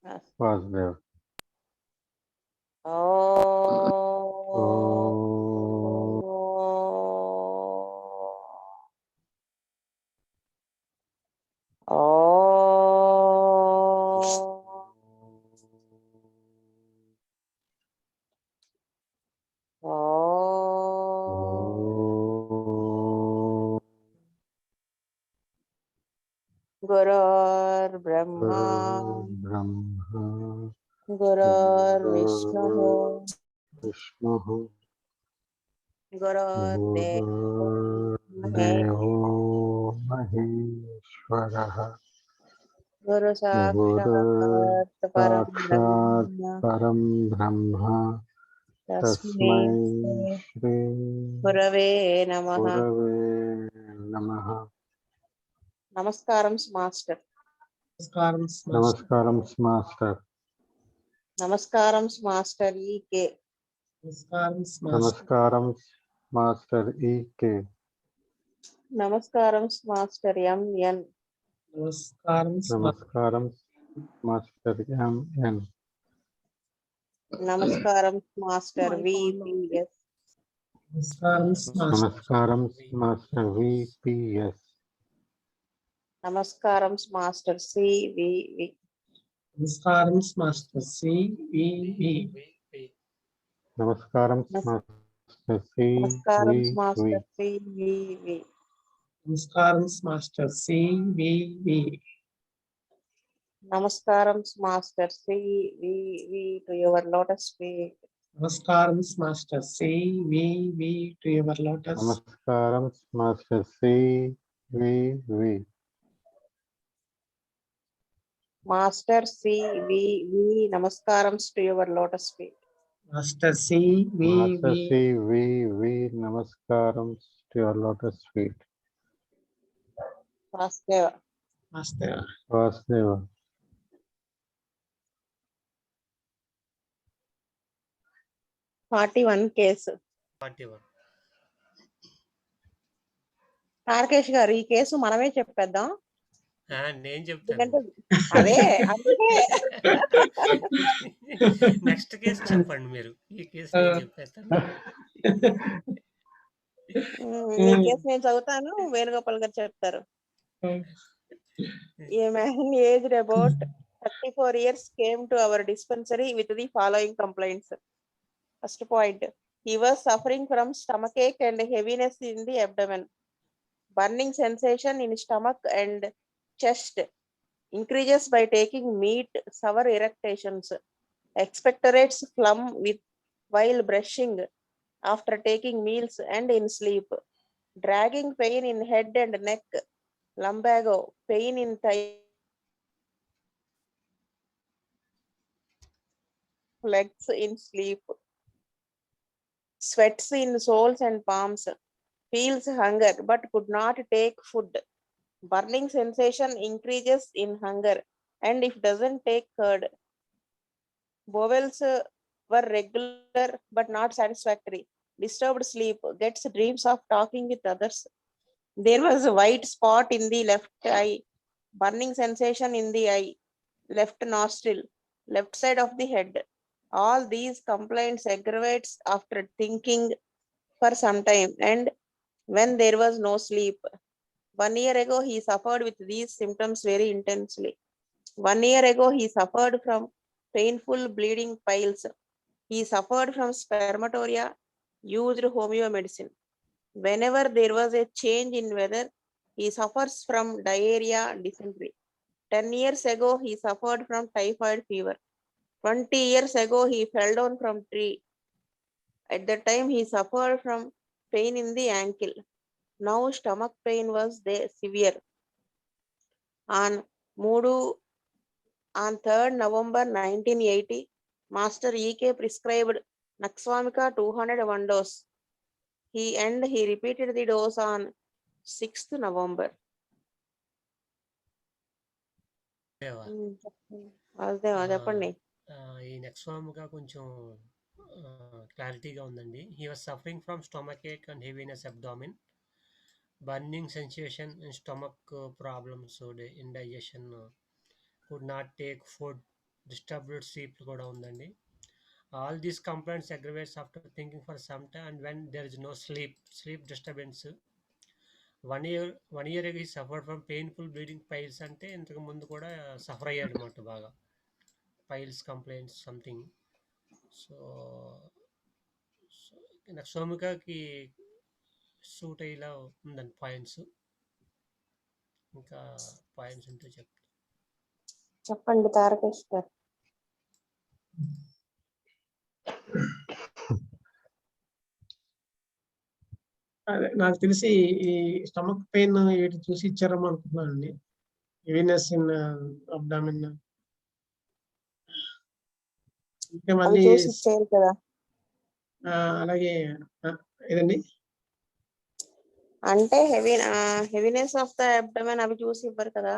Yes. Vasudev. Oh. Oh, Oh. Oh. Gurur Brahma, Brahma, Gurur Vishnu, Vishnu, Gurur Devo Devo Maheshwaraha, Guru Guru Sakshat Param Sakshat Brahma Param Brahma, Tasmai Tasmai Shri Shri Gurave Namaha. Gurave Namaha. Namaskaram, Master. Namaskaram, Master. Namaskaram, Master E.K. Namaskaram, Master E.K. Namaskaram, Master M.N. Namaskaram, Master M.N. Namaskaram, Master V.P.S. Namaskaram, Master V.P.S. Namaskaram, Master C.V.V. Namaskaram, Nas- Master C.V.V. Namaskaram, Master C.V.V. Namaskaram, Master C.V.V. to your lotus feet. Namaskaram, Master C.V.V. Master C.V.V. Namaskarams to your lotus feet. Master C.V.V. Namaskaram to your lotus feet. Vasudeva. Vasudeva. 41 case 41. Tarakesh గారు ఈ case మనమే చెప్పేద్దాం నేను ఎందుకంటే చెప్తాను. అదే అందుకే next case చెప్పండి మీరు. ఈ కేసు నేను చెప్పేస్తాను. ఈ కేసు నేను చదువుతాను వేణుగోపాల్ గారు చెప్తారు. A man aged about 34 years came to our dispensary with the following complaints. First point, he was suffering from stomachache and heaviness in the abdomen, burning sensation in stomach and chest, increases by taking meat, sour irritations, expectorates phlegm with while brushing, after taking meals and in sleep, dragging pain in head and neck, lumbago, pain in thigh, legs in sleep, sweats in soles and palms, feels hunger but could not take food, burning sensation increases in hunger, and if doesn't take curd, bowels were regular but not satisfactory, disturbed sleep, gets dreams of talking with others. There was a white spot in the left eye, burning sensation in the eye, left nostril, left side of the head. All these complaints aggravates after thinking for some time and when there was no sleep. 1 year ago, he suffered with these symptoms very intensely. 1 year ago, he suffered from painful bleeding piles. He suffered from spermatoria, used homeo medicine. Whenever there was a change in weather, he suffers from diarrhea, dysentery. 10 years ago, he suffered from typhoid fever. 20 years ago, he fell down from tree. At that time, he suffered from pain in the ankle. Now, stomach pain was there severe. On Mudu, on 3rd November 1980, Master E.K. prescribed Naxwamika 201 dose. He repeated the dose on 6th November. దేవా. చెప్పండి. ఈ నెక్స్వామ్గా కొంచెం క్లారిటీగా ఉందండి. He was suffering from stomach ache and heaviness abdomen, burning sensation in stomach problems, indigestion, could not take food, disturbed sleep కూడా ఉందండి. All these complaints aggravates after thinking for some time and when there is no sleep disturbance. 1 year ago he suffered from painful bleeding piles, అంటే ఇంతకు ముందు కూడా suffer అయ్యాడు అనమాట బాగా, piles complaints something. So నాకు సోమికకి సూట్ అయ్యేలా ఉందండి పాయింట్స్. ఇంకా పాయింట్స్ ఉంటే చెప్పండి తారకేష్ గారు. అదే నాకు తెలిసి ఈ స్టమక్ పెయిన్ వీటి చూసి ఇచ్చారేమో అనుకుంటున్నానండి. Heaviness in abdomen. ఇంకా అవి మళ్ళీ చూసి ఇచ్చేయాలి కదా. అలాగే ఏదండి అంటే హెవీనెస్ ఆఫ్ ద అబ్డమెన్ అవి చూసి ఇవ్వరు కదా.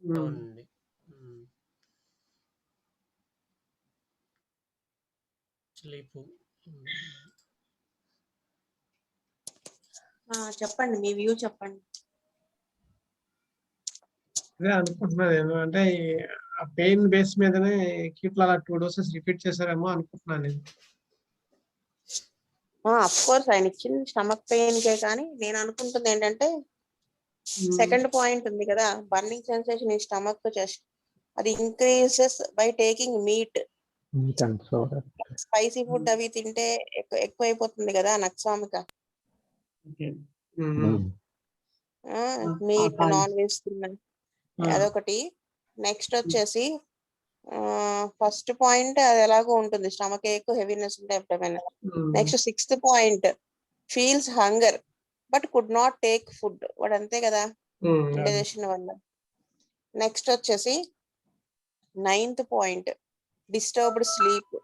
అవునండి. స్లీప్. చెప్పండి మీ వ్యూ చెప్పండి. అదే అనుకుంటున్నాను నేను. అంటే ఆ పెయిన్ బేస్ మీదనే క్యూట్లో అలా 2 doses రిపీట్ చేశారేమో అనుకుంటున్నాను నేను. అఫ్ కోర్స్ ఆయన ఇచ్చింది స్టమక్ పెయిన్ కే, కానీ నేను అనుకుంటుంది ఏంటంటే సెకండ్ పాయింట్ ఉంది కదా, బర్నింగ్ సెన్సేషన్ ఈ స్టమక్ చెస్ట్, అది increases by taking meet. Spicy food అవి తింటే ఎక్కువ అయిపోతుంది కదా నక్సామిక. మీట్ నాన్ వెజ్ తిన్నాను అదొకటి. నెక్స్ట్ వచ్చేసి ఫస్ట్ పాయింట్ అది ఎలాగో ఉంటుంది, స్టమక్ ఏక్ హెవీనెస్ ఉంటే abdomen. Next 6th point feels hunger but could not take food, వాడు అంతే కదా ఇండైజెషన్ వల్ల. నెక్స్ట్ వచ్చేసి 9th point disturbed sleep.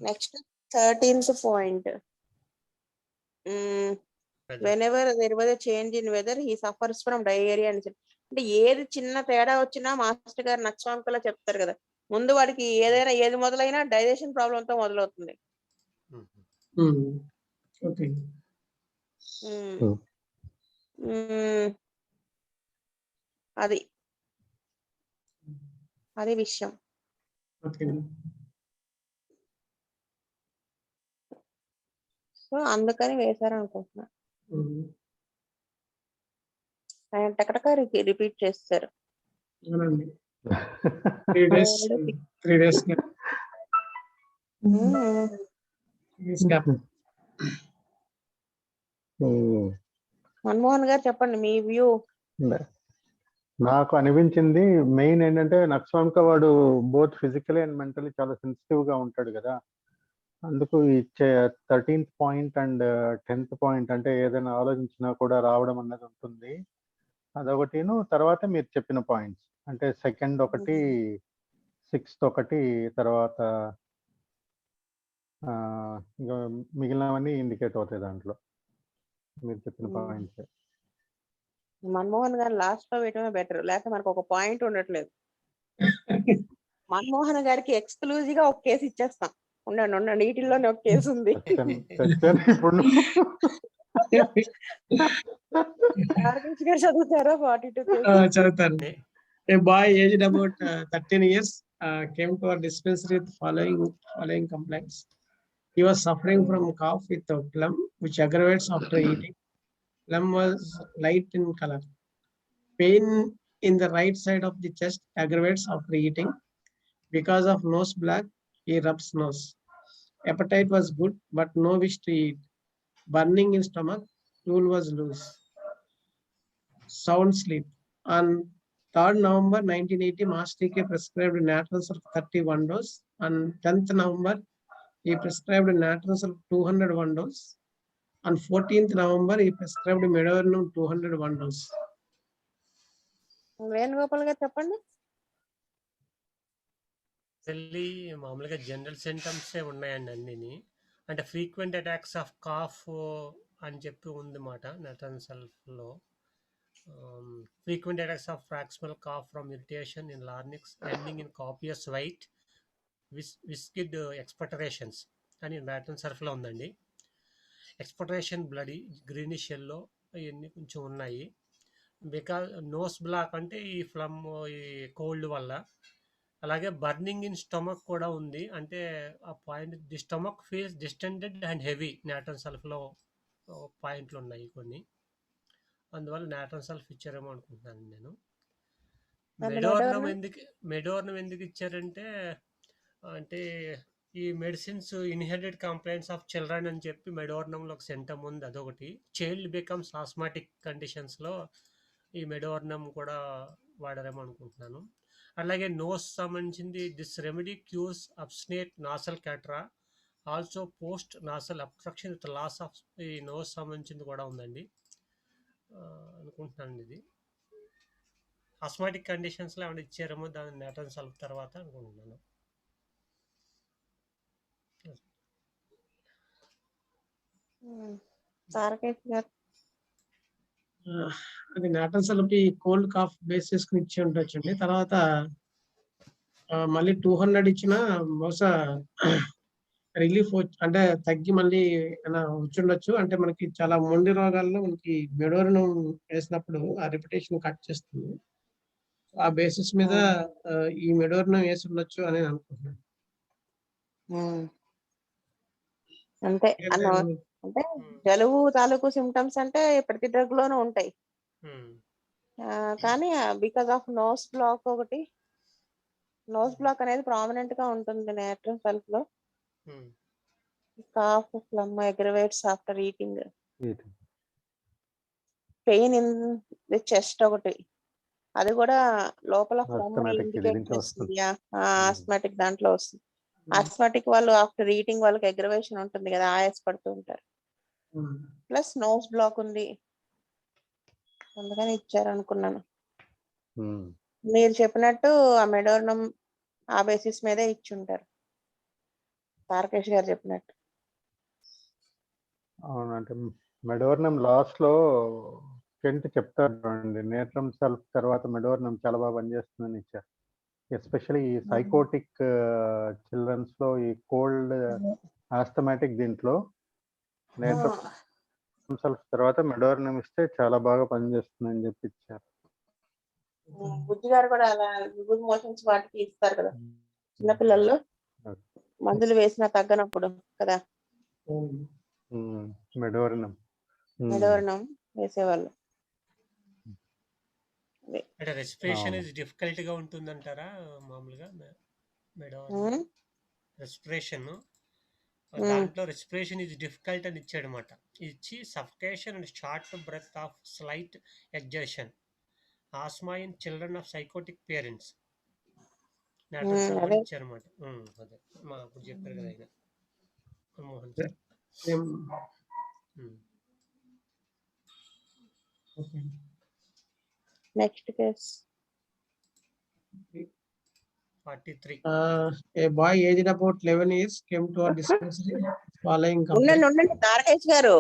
Next 13th point whenever there was a change in weather he suffers from diarrhea అని చెప్పి. అంటే ఏది చిన్న తేడా వచ్చినా మాస్టర్ గారు నక్సామికలో చెప్తారు కదా, ముందు వాడికి ఏది మొదలైనా డైజెషన్ ప్రాబ్లమ్ తో మొదలవుతుంది. అది విషయం. సో అందుకని వేశారు అనుకుంటున్నా. ఆయన టకటక రిపీట్ చేస్తారు. 3 days మన్మోహన్ గారు చెప్పండి మీ వ్యూ. నాకు అనిపించింది మెయిన్ ఏంటంటే నక్సామిక వాడు బోత్ ఫిజికలీ అండ్ మెంటలీ చాలా సెన్సిటివ్ గా ఉంటాడు కదా, అందుకు ఇచ్చే 13th point and 10th point అంటే ఏదైనా ఆలోచించినా కూడా రావడం అన్నది ఉంటుంది. అదొకటిను. తర్వాత మీరు చెప్పిన పాయింట్స్ అంటే సెకండ్ ఒకటి, 6th ఒకటి, తర్వాత ఇంకా మిగిలినవన్నీ ఇండికేట్ అవుతాయి దాంట్లో మీరు చెప్పిన పాయింట్స్. మన్మోహన్ గారు లాస్ట్ లో వేయటమే బెటర్, లేకపోతే మనకు ఒక పాయింట్ ఉండట్లేదు. మన్మోహన్ గారికి ఎక్స్క్లూజివ్ గా ఒక కేసు ఇచ్చేస్తాం. ఉండండి వీటిల్లోనే ఒక కేసు ఉంది. చదువుతారా? 42 చదువుతాను. A boy aged about 13 years came to our dispensary with following complaints. He was suffering from cough with a phlegm which aggravates after eating. Phlegm was light in color. Pain in the right side of the chest aggravates after eating. Because of nose black, he rubs nose. Appetite was good, but no wish to eat. Burning in stomach, stool was loose. Sound sleep. On 3rd November 1980, Master K prescribed Natrosol 31 dose. On 10th November, he prescribed Natrosol 201 dose. On 14th November, he prescribed Medornum 201 dose. Venugopal గారు చెప్పండి. మామూలుగా general సింటమ్సే ఉన్నాయండి అన్నిని. అంటే frequent attacks of cough అని చెప్పి ఉంది మాట నెటన్సల్ఫ్లో. frequent attacks of proximal cough from irritation in larynx ending in copious white viscid expectorations అని లాటిన్ సర్ఫ్లో ఉందండి. ఎక్స్పెక్టరేషన్ బ్లడీ గ్రీనిష్ ఎల్లో ఇవన్నీ కొంచెం ఉన్నాయి. బికాజ్ నోస్ బ్లాక్ అంటే ఈ ఫ్లమ్ ఈ కోల్డ్ వల్ల, అలాగే బర్నింగ్ ఇన్ స్టమక్ కూడా ఉంది. అంటే ఆ point the stomach feels distended and heavy natrum సల్ఫ్‌లో పాయింట్లున్నాయి కొన్ని. అందువల్ల నాట్రన్ సల్ఫ్ ఇచ్చారేమో అనుకుంటున్నాను నేను. మరి మెడోర్నం ఎందుకు ఇచ్చారంటే అంటే ఈ medicines inherited complaints of children అని చెప్పి మెడోర్నంలో ఒక సెంటమ్ ఉంది, అదొకటి. చైల్డ్ బికమ్స్ ఆస్మాటిక్ కండిషన్స్లో ఈ మెడోర్నం కూడా వాడారేమో అనుకుంటున్నాను. అలాగే నోస్ సంబంధించింది this remedy cures obstinate nasal catarrh also post nasal obstruction with loss of ఈ నోస్ సంబంధించింది కూడా ఉందండి అనుకుంటున్నాను. ఇది ఆస్మాటిక్ కండిషన్స్లో ఏమైనా ఇచ్చారేమో దాని నాట్రన్ సల్ఫ్ తర్వాత అనుకుంటున్నాను. తారకేష్ గారు అది నాటన్ సల్ఫ్ కోల్డ్ కాఫ్ బేస్ చేసుకుని ఇచ్చి ఉండొచ్చండి. తర్వాత మళ్ళీ 200 ఇచ్చినా బహుశా రిలీఫ్ అంటే తగ్గి మళ్ళీ వచ్చుండొచ్చు. అంటే మనకి చాలా మొండి రోగాల్లో మనకి మెడోరినం వేసినప్పుడు ఆ రిపిటేషన్ కట్ చేస్తుంది. ఆ బేసిస్ మీద ఈ మెడోరినం వేసి ఉండొచ్చు అని అనుకుంటున్నాను. అంటే అంటే జలుబు తాలూకు సిమ్టమ్స్ అంటే ప్రతి డ్రగ్ లోనూ ఉంటాయి. కానీ బికాస్ ఆఫ్ నోస్ బ్లాక్ ఒకటి, నోస్ బ్లాక్ అనేది ప్రామినెంట్ గా ఉంటుంది నాట్రన్ సల్ఫ్ లో. Cough phlegm aggravates after eating, pain in the chest ఒకటి, అది కూడా లోపల ఆస్మాటిక్ దాంట్లో వస్తుంది. ఆస్మాటిక్ వాళ్ళు ఆఫ్టర్ ఈటింగ్ వాళ్ళకి అగ్రవేషన్ ఉంటుంది కదా, ఆయాస పడుతూ ఉంటారు. ప్లస్ నోస్ బ్లాక్ ఉంది, అందుకని ఇచ్చారు అనుకున్నాను. మీరు చెప్పినట్టు ఆ మెడోర్నం ఆ బేసిస్ మీదే ఇచ్చి ఉంటారు, తారకేష్ గారు చెప్పినట్టు. అవునంటే మెడోర్నం లాస్ట్ లో కెంట్ చెప్తారు అండి, నేట్రమ్ సల్ఫ్ తర్వాత మెడోర్నం చాలా బాగా పనిచేస్తుందని ఇచ్చారు. ఎస్పెషల్లీ ఈ సైకోటిక్ చిల్డ్రన్స్ లో ఈ కోల్డ్ ఆస్థమాటిక్ దీంట్లో నేట్రమ్ సల్ఫ్ తర్వాత మెడోర్నం ఇస్తే చాలా బాగా పనిచేస్తుందని చెప్పి ఇచ్చారు. బుజ్జి గారు కూడా అలా లూజ్ మోషన్స్ వాటికి ఇస్తారు కదా చిన్నపిల్లల్లో, మందులు వేసినా తగ్గనప్పుడు కదా మెడోర్నం వేసేవాళ్ళు. అంటే రెస్పిరేషన్ ఇస్ డిఫికల్ట్ గా ఉంటుందంటారా మామూలుగా మెడోర్నం? రెస్పిరేషన్ దాంట్లో రెస్పిరేషన్ ఇస్ డిఫికల్ట్ అని ఇచ్చాడు అనమాట. ఇచ్చి suffocation and short breath of slight exertion, asthma in children of sycotic parents ఇచ్చారన్నమాట. అదే మా అప్పుడు చెప్పారు కదా ఆయన Mohan sir. Next case 43. A boy aged about 11 years came to our dispensary following ఉండండి తారకేష్ గారు,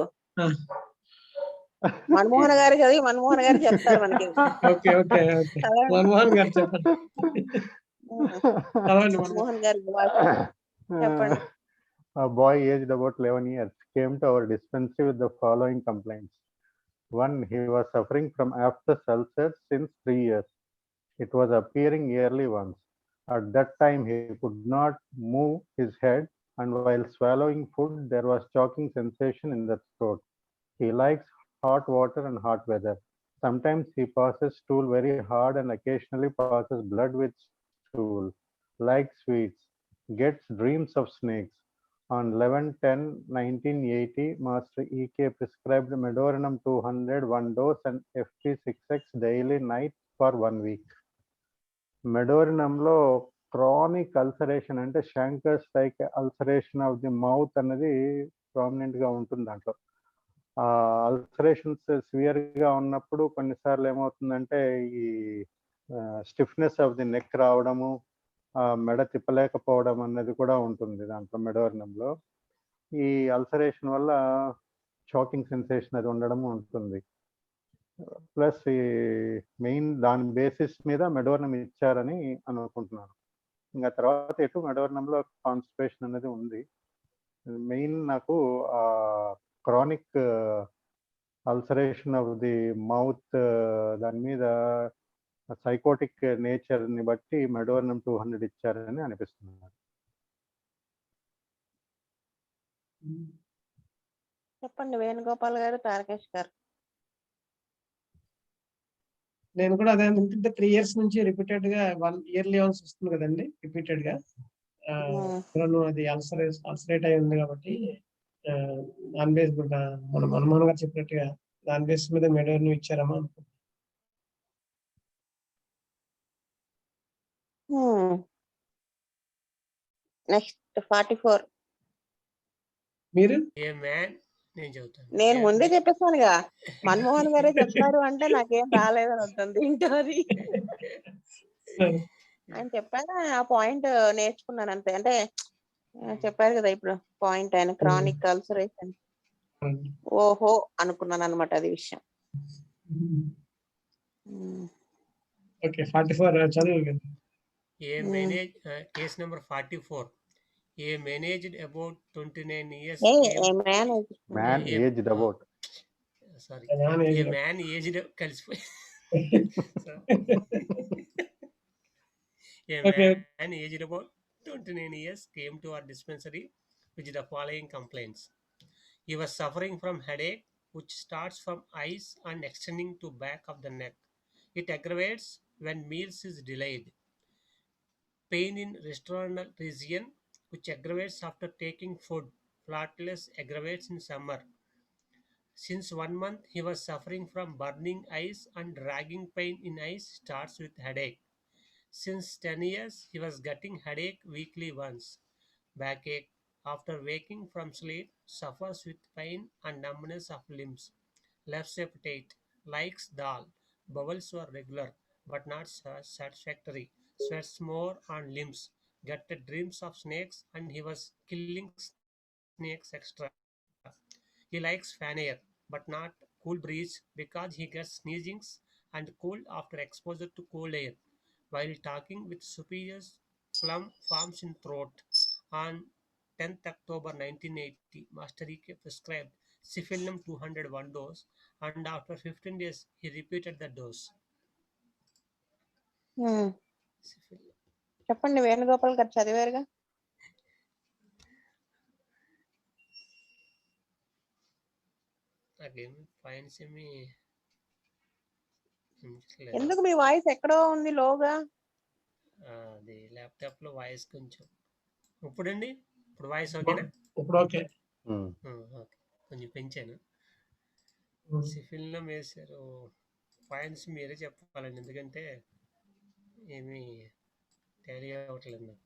మన్మోహన్ గారు చదివి మన్మోహన్ గారు చెప్తారు మనకి. ఓకే ఓకే ఓకే మన్మోహన్ గారు చెప్పండి. మన్మోహన్ గారు చెప్పండి. A boy aged about 11 years came to our dispensary with the following complaints. 1. He was suffering from abscess ulcers since 3 years. It was appearing yearly once. At that time, he could not move his head, and while swallowing food, there was choking sensation in the throat. He likes hot water and hot weather. Sometimes he passes stool very hard and occasionally passes blood with stool. Likes sweets. Gets dreams of snakes. On 11/10/1980, Master E.K. prescribed Medorinum 200 1 dose and FP6X daily night for 1 week. మెడోరినంలో chronic ulceration అంటే chancres like ulceration of the mouth అన్నది prominent గా ఉంటుంది దాంట్లో. ఆ ulcerations severe గా ఉన్నప్పుడు కొన్నిసార్లు ఏమవుతుందంటే ఈ స్టిఫ్నెస్ ఆఫ్ ది నెక్ రావడము, మెడ తిప్పలేకపోవడం అన్నది కూడా ఉంటుంది దాంట్లో మెడోరినంలో. ఈ అల్సరేషన్ వల్ల షాకింగ్ సెన్సేషన్ అది ఉండడం ఉంటుంది. ప్లస్ ఈ మెయిన్ దాని బేసిస్ మీద మెడోర్నం ఇచ్చారని అనుకుంటున్నాను. ఇంకా తర్వాత ఎటు మెడోర్నంలో కాన్స్టిపేషన్ అనేది ఉంది. మెయిన్ నాకు chronic ulceration of the mouth దాని మీద సైకోటిక్ నేచర్ ని బట్టి మెడోర్నం 200 ఇచ్చారని అనిపిస్తుంది. చెప్పండి వేణుగోపాల్ గారు, తారకేష్ గారు. నేను కూడా అదే అనుకుంటే 3 years నుంచి రిపీటెడ్ గా 1 yearly అవర్స్ వస్తుంది కదండి రిపీటెడ్ గా. అది అల్సరేట్ అయి ఉంది కాబట్టి దాని బేస్ మీద మన మనమోహన్ గారు చెప్పినట్టుగా దాని బేస్ మీద మెడోర్ని ఇచ్చారమ్మా అనుకుంటున్నాను. నెక్స్ట్ 44. మీరు ఏ మ్యాన్ నేను చెబుతాను. నేను ముందే చెప్పేసానుగా, మన్మోహన్ గారే చెప్తారు అంటే నాకేం రాలేదని ఉంటుంది ఏంటో అది. ఆయన చెప్పారు, ఆ పాయింట్ నేర్చుకున్నాను అంతే. అంటే చెప్పారు కదా ఇప్పుడు పాయింట్, ఆయన క్రానిక్ అల్సరేషన్. ఓహో అనుకున్నాను అనమాట అది విషయం. ఓకే 44 చదువు. Case number 44. A managed about 29 years. Man aged about. Sorry. A man aged A man aged కలిసిపోయి. A man aged about 29 years came to our dispensary with the following complaints. He was suffering from headache, which starts from eyes and extending to back of the neck. It aggravates when meals is delayed. Pain in resternal region, which aggravates after taking food. Flatulence aggravates in summer. Since 1 month, he was suffering from burning eyes and dragging pain in eyes, starts with headache. Since 10 years, he was getting headache weekly once. Backache after waking from sleep, suffers with pain and numbness of limbs. Left appetite, likes dal. Bowels were regular but not satisfactory. Sweats more on limbs. Get dreams of snakes and he was killing snakes extra. He likes fan air but not cool breeze because he gets sneezings and cold after exposure to cold air. While talking with superiors, phlegm forms in throat. On 10th October 1980, Master E.K. prescribed Cefilnum 201 dose, and after 15 days, he repeated the dose. చెప్పండి వేణుగోపాల్ గారు, చదివారుగా. నాకేమి points ఏమి ఎందుకు మీ voice ఎక్కడో ఉంది లోగా? అది laptop లో వాయిస్ కొంచెం. ఇప్పుడండి ఇప్పుడు వాయిస్ ఓకేనా? ఇప్పుడు ఓకే. కొంచెం పెంచాను. సిఫిల్నం వేసారు. పాయింట్స్ మీరే చెప్పాలండి, ఎందుకంటే ఏమి టాలీ అవ్వట్లేదు నాకు.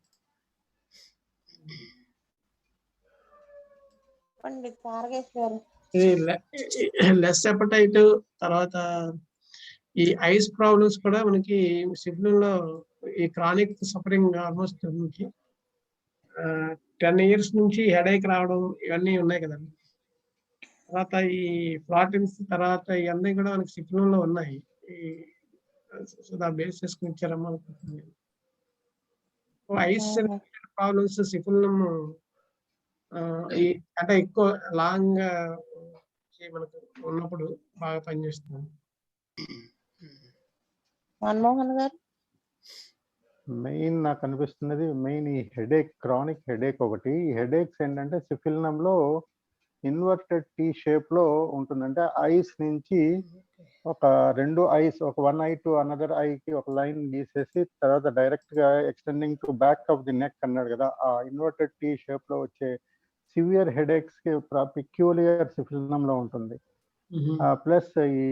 ఇది లెస్ అపెటైట్, తర్వాత ఈ ఐస్ ప్రాబ్లమ్స్ కూడా మనకి సిఫిలిన్ లో ఈ క్రానిక్ సఫరింగ్ ఆల్మోస్ట్ 10 years నుంచి హెడేక్ రావడం ఇవన్నీ ఉన్నాయి కదండి. తర్వాత ఈ ఫ్లాటిన్స్, తర్వాత ఇవన్నీ కూడా మనకి సిఫిలిన్ లో ఉన్నాయి. బేస్ చేసుకుని ఇచ్చారమ్మా అనుకుంటున్నాను. ఐస్ ప్రాబ్లమ్స్ సిఫిలిన్ అంటే ఎక్కువ లాంగ్ మనకు ఉన్నప్పుడు బాగా పనిచేస్తుంది. మన్మోహన్ గారు, మెయిన్ నాకు అనిపిస్తున్నది మెయిన్ ఈ హెడేక్, క్రానిక్ హెడేక్ ఒకటి. ఈ హెడేక్స్ ఏంటంటే సిఫిలినంలో ఇన్వర్టెడ్ టీ షేప్ లో ఉంటుందంటే ఐస్ నుంచి ఒక 2 ఐస్, ఒక 1 eye టు అనదర్ ఐకి ఒక లైన్ గీసేసి తర్వాత డైరెక్ట్ గా extending to back of the neck అన్నాడు కదా. ఆ ఇన్వర్టెడ్ టీ షేప్ లో వచ్చే సివియర్ హెడేక్స్ కి పిక్యూలియర్ సిఫిలినం లో ఉంటుంది. ప్లస్ ఈ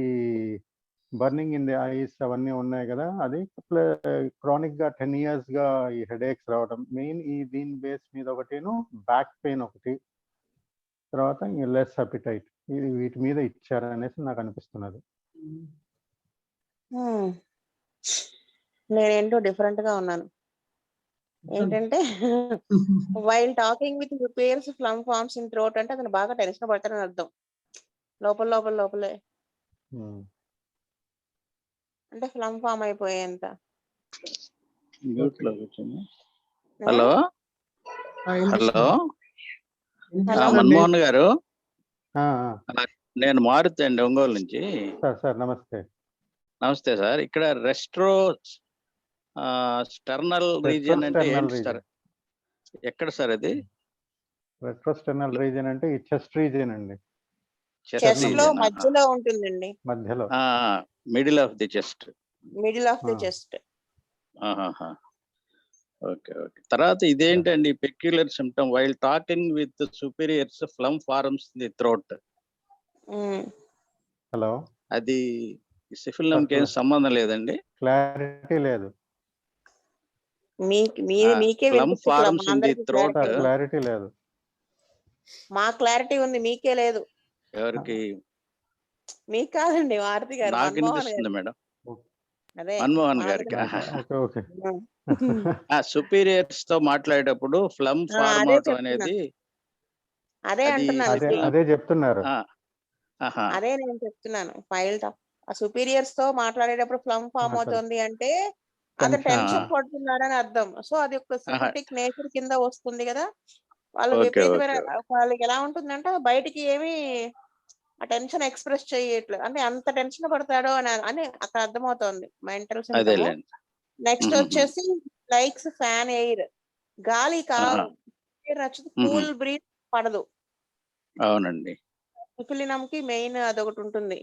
బర్నింగ్ ఇన్ ది ఐస్ అవన్నీ ఉన్నాయి కదా, అది క్రానిక్ గా 10 years గా ఈ హెడేక్స్ రావడం మెయిన్. ఈ దీని బేస్ మీద ఒకటిను బ్యాక్ పెయిన్ ఒకటి, తర్వాత లెస్ అపిటైట్, ఇది వీటి మీద ఇచ్చారనేసి నాకు అనిపిస్తున్నది. నేనేంటో డిఫరెంట్ గా ఉన్నాను. ఏంటంటే while talking with prepares phlegm forms in throat అంటే అతను బాగా టెన్షన్ పడతారని అర్థం. లోపలే అంటే ఫ్లమ్ ఫామ్ అయిపోయేంత. హలో మన్మోహన్ గారు, నేను మారుతి అండి, ఒంగోలు నుంచి. సార్ నమస్తే. నమస్తే సార్. ఇక్కడ రెస్ట్రో స్టర్నల్ రీజియన్ అంటే Retrosternal ఏంటి సార్? ఎక్కడ సార్ అది? రెట్రోస్టర్నల్ రీజియన్ అంటే ఈ చెస్ట్ రీజియన్ అండి, చెస్ట్ లో region. మధ్యలో ఉంటుందండి, మధ్యలో. Middle of the chest. Middle of the Ah. Chest. Okay okay. తర్వాత ఇదేంటండి peculiar symptom while talking with superiors phlegm forms the throat. Hello, అది సిఫిలినంకి ఏం సంబంధం లేదండి. క్లారిటీ లేదు. మీకే ఫ్లమ్ వినిపిస్తుంది, ఫార్మ్స్ మా ఇన్ ది అందరికీ థ్రోట్. clarity ఉంది. క్లారిటీ లేదు. మా క్లారిటీ ఉంది, మీకే లేదు. ఎవరికి? మీకు కాదండి, మారుతి గారు, నాకు మన్మోహన్ వినిపిస్తుంది గారు. మేడం. అదే మన్మోహన్ మా గారికి. Okay okay. సుపీరియర్స్ తో మాట్లాడేటప్పుడు ఫ్లమ్ ఫార్మ్ అదే అవటం చెప్తున్నా. అనేది అదే అది అంటున్నాను. అదే చెప్తున్నారు. అదే నేను చెప్తున్నాను. ఫైల్ ఆ సుపీరియర్స్ తో మాట్లాడేటప్పుడు ఫ్లమ్ ఫామ్ అవుతుంది అంటే అతను టెన్షన్ పడుతున్నాడని అర్థం. సో అది ఒక సిఫిలిటిక్ నేచర్ కింద వస్తుంది కదా. వాళ్ళు ఓకే, విపరీతమైన ఓకే. వాళ్ళకి ఎలా ఉంటుందంటే బయటికి ఏమి ఆ టెన్షన్ ఎక్స్ప్రెస్ చేయట్లేదు, అంటే అంత టెన్షన్ పడతాడో అని అక్కడ అర్థమవుతోంది మెంటల్ సిమ్టమ్. అదేలేండి. నెక్స్ట్ వచ్చేసి లైక్స్ ఫ్యాన్ ఎయిర్, గాలి నచ్చదు, కూల్ బ్రీత్ పడదు. అవునండి. సిఫిలినంకి మెయిన్ అదొకటి ఉంటుంది.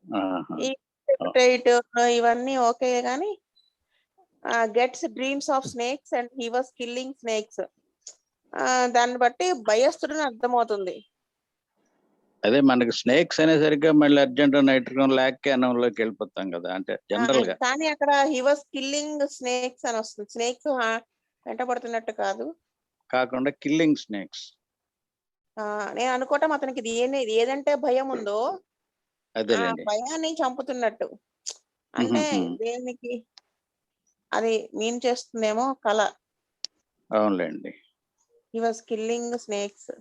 ఆహా. ఈ హెపటైట్ ఇవన్నీ ఓకే గానీ gets dreams of snakes and he was killing snakes, దాన్ని బట్టి భయస్తుడని అర్థమవుతుంది. అదే మనకి స్నేక్స్ అనేసరికి మళ్ళీ అర్జెంట్ నైట్రోజన్ లాక్యానంలోకి వెళ్ళిపోతాం కదా, అంటే జనరల్ గా. కానీ అక్కడ హీ వాస్ కిల్లింగ్ స్నేక్స్ అని వస్తుంది. స్నేక్స్ వెంట పడుతున్నట్టు కాదు, కాకుండా కిల్లింగ్ స్నేక్స్. నేను అనుకోవటం అతనికి ఏదంటే భయం ఉందో ఆ అదేలేండి. భయాన్ని చంపుతున్నట్టు, అంటే దేనికి అది మీన్ చేస్తుందేమో కళ. అవునులేండి. He was killing snakes.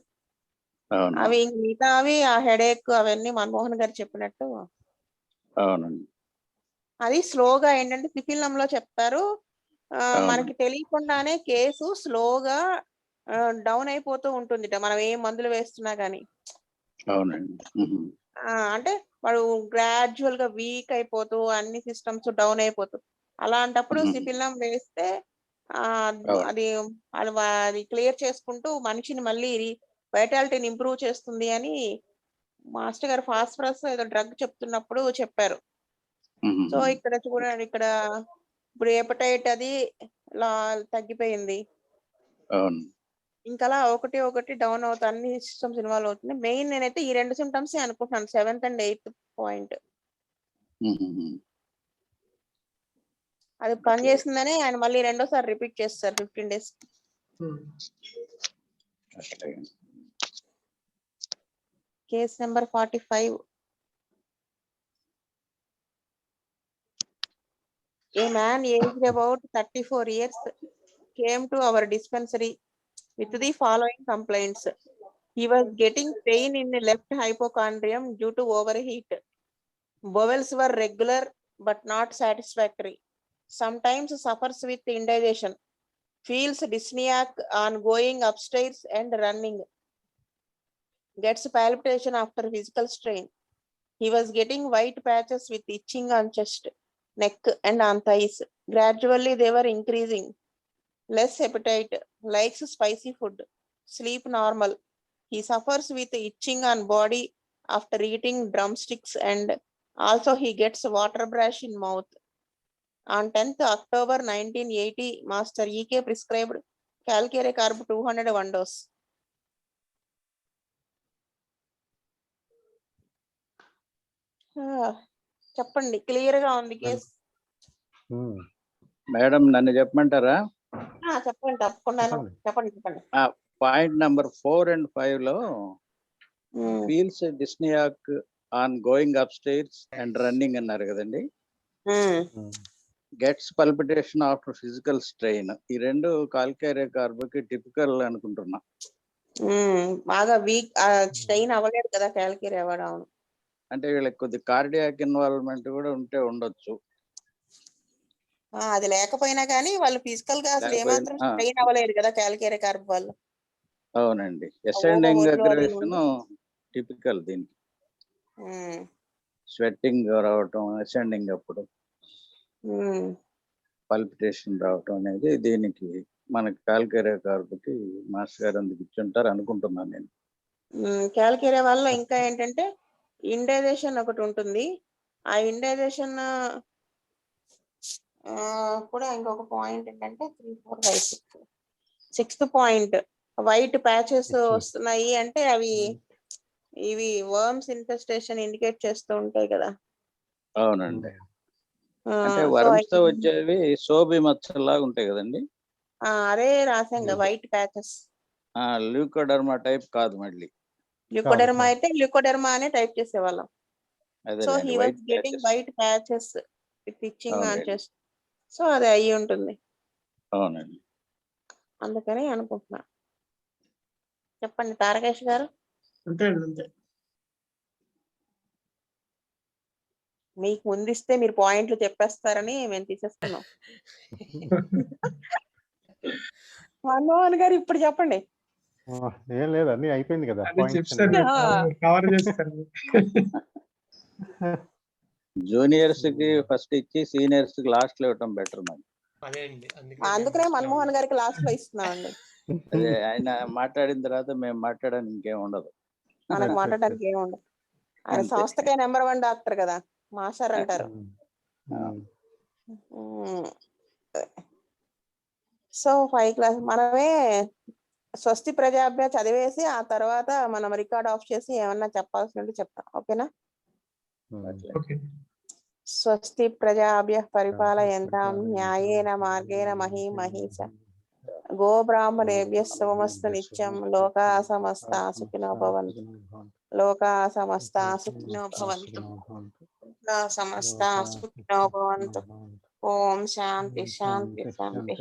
అవును. అవి మిగతా అవి ఆ హెడేక్ అవన్నీ మన్మోహన్ గారు చెప్పినట్టు. అవునండి. అది స్లోగా ఏంటంటే సిఫిలినంలో చెప్తారు, మనకి తెలియకుండానే కేసు స్లోగా డౌన్ అయిపోతూ ఉంటుంది మనం ఏ మందులు వేస్తున్నా గానీ. అవునండి. అంటే వాడు గ్రాడ్యువల్ గా వీక్ అయిపోతూ అన్ని సిస్టమ్స్ డౌన్ అయిపోతూ, అలాంటప్పుడు సిఫిలినం వేస్తే అది అది క్లియర్ చేసుకుంటూ మనిషిని మళ్ళీ వైటాలిటీని ఇంప్రూవ్ చేస్తుంది అని మాస్టర్ గారు ఫాస్ఫరస్ ఏదో డ్రగ్ చెప్తున్నప్పుడు చెప్పారు. సో ఇక్కడ చూడండి, ఇక్కడ ఇప్పుడు హెపటైట్ అది తగ్గిపోయింది. అవును. ఇంకలా ఒకటి డౌన్ అవుతా అన్ని సిస్టమ్స్ ఇన్వాల్వ్ అవుతుంది. మెయిన్ నేనైతే ఈ 2 సిమ్టమ్స్ అనుకుంటున్నాను, 7th and 8th పాయింట్. అది పనిచేసిందని ఆయన మళ్ళీ రెండోసారి రిపీట్ చేస్తారు 15 days. Case number 45. A man aged about 34 years came to our dispensary with the following complaints. He was getting pain in the left hypochondrium due to overheat. Bowels were regular but not satisfactory. Sometimes suffers with indigestion. Feels dyspneic on going upstairs and running. Gets palpitation after physical strain. He was getting white patches with itching on chest, neck and on thighs. Gradually they were increasing. Less appetite, likes spicy food, sleep normal. He suffers with itching on body after eating drumsticks, and also he gets water brush in mouth. On 10th October 1980, Master EK prescribed Calcare-Carb 200 one dose. చెప్పండి, clear గా ఉంది case. Madam నన్ను చెప్పమంటారా? చెప్పండి, తప్పకుండా చెప్పండి. Point number 4 and 5 లో feels dyspnoeic on going up stairs and running అన్నారు కదండి. Gets palpitation after physical strain, ఈ రెండు కాల్కేరియా-కార్బ్ కి టిపికల్ అనుకుంటున్నా. బాగా వీక్ స్ట్రెయిన్ అవ్వలేదు కదా కాల్కేరియా అవ్వడం. అంటే వీళ్ళకి కొద్ది కార్డియాక్ ఇన్వాల్వ్మెంట్ కూడా ఉంటే ఉండొచ్చు. అది లేకపోయినా కానీ వాళ్ళు ఫిజికల్ గా అసలు ఏమాత్రం స్ట్రెయిన్ అవ్వలేదు కదా కాల్కేరియా-కార్బ్ వాళ్ళు. అవునండి. అసెండింగ్ అగ్రెషన్ టిపికల్ దీనికి. స్వెట్టింగ్ రావటం, అసెండింగ్ అప్పుడు ఉమ్, పల్పిటేషన్ రావటం అనేది దీనికి మనకి కాల్కేరియా కార్పుకి మాస్టర్ గారు అందుకు ఇచ్చుంటారు అనుకుంటున్నాను నేను. క్యాల్కేరియా వల్ల ఇంకా ఏంటంటే ఇండైజేషన్ ఒకటి ఉంటుంది. ఆ ఇండైజేషన్ కూడా ఇంకొక పాయింట్ ఏంటంటే 3, 4, 5, 6 సిక్స్త్ పాయింట్ వైట్ ప్యాచెస్ వస్తున్నాయి అంటే అవి ఇవి వర్మ్స్ ఇన్ఫెస్టేషన్ ఇండికేట్ చేస్తూ ఉంటాయి కదా. అవునండి. ఆ, అంటే so వర్మ్స్ తో I- వచ్చేవి సోబి మచ్చల్లాగా ఉంటాయి కదండి. అదే రాసాం కదా వైట్ ప్యాచెస్. ల్యూకోడర్మా టైప్ కాదు మళ్ళీ. ల్యూకోడెర్మా అయితే ల్యూకోడెర్మా అనే టైప్ చేసేవాళ్ళం. సో అదేలేండి, he was white getting patches. White patches with itching on అవునండి. చెస్ట్. సో అది అయ్యి ఉంటుంది, అవునండి. అందుకని అనుకుంటున్నా. చెప్పండి తారకేష్ గారు. అంతే అండి, అంతే. మీకు ముందిస్తే మీరు పాయింట్లు చెప్పేస్తారని మేము తీసేస్తున్నాం. మన్మోహన్ గారు ఇప్పుడు చెప్పండి. ఏం లేదు, అన్ని అయిపోయింది కదా. అదే చెప్తారు, కవర్ చేస్తారు. జూనియర్స్ కి ఫస్ట్ ఇచ్చి సీనియర్స్ కి లాస్ట్ లో ఇవ్వటం బెటర్ మరి. అదే అండి, అందుకనే మన్మోహన్ గారికి లాస్ట్ లో ఇస్తున్నామండి. అదే ఆయన మాట్లాడిన తర్వాత మేము మాట్లాడడానికి ఇంకేం ఉండదు. మనకు మాట్లాడడానికి ఏముండదు. ఆయన అంతే. సంస్థకే నెంబర్ 1 డాక్టర్ కదా, మాస్టర్ అంటారు. సో 5 క్లాస్ మనమే స్వస్తి ప్రజాభ్య చదివేసి ఆ తర్వాత మనం రికార్డ్ ఆఫ్ చేసి ఏమన్నా చెప్పాల్సినట్టు చెప్తాం. ఓకేనా? ఓకే. స్వస్తి ప్రజాభ్య పరిపాలయంతాం న్యాయేన మార్గేణ మహీమహీష గో బ్రాహ్మణేభ్య శుభమస్తు నిత్యం లోకా సమస్తా సుఖినో భవంతు. లోకా సమస్తా సుఖినో భవంతు. లోకా సమస్తా సుఖినో భవంతు. ఓం శాంతి శాంతి శాంతి.